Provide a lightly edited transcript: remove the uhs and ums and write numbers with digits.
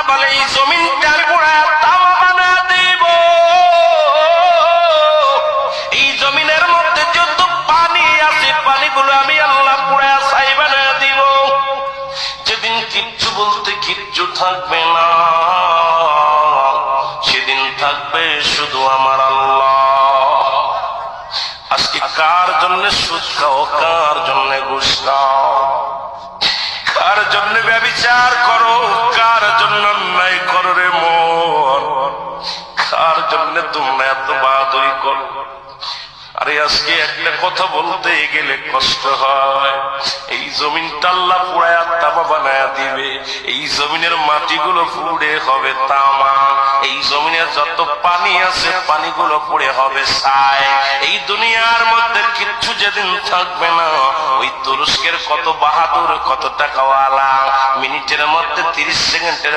বলে এই জমিনটার পুরায়া তামা বানা দিব। এই জমিনের মধ্যে যত পানি আছে পানিগুলো আমি আল্লাহ পুরায়া ছাই বানা দিব। যেদিন কিচ্ছু বলতে কিচ্ছু থাকবে না, সেদিন থাকবে শুধু আমার আল্লাহ। আজকে কার জন্য সুদ খাও, কার জন্য ঘুষ খাও, কার জন্য ব্যভিচার করো, কার জন্য অন্যায় করো রে মন, কার জন্য তোমরা এত বাহাদুরি করো। আরে আজকে একটা কথা বলতে গেলে কষ্ট হয়। এই জমিনটা আল্লাহ পুরায়া তামা বানায়া দিবে। এই জমিনের মাটিগুলো পুড়ে হবে তামা। এই জমিনের যত পানি আছে পানিগুলো পুড়ে হবে ছাই। এই দুনিয়ার মধ্যে কিচ্ছু যেদিন থাকবে না, ওই তুরস্কের কত বাহাদুর, কত টাকাওয়ালা মিনিটের মধ্যে 30 সেকেন্ডের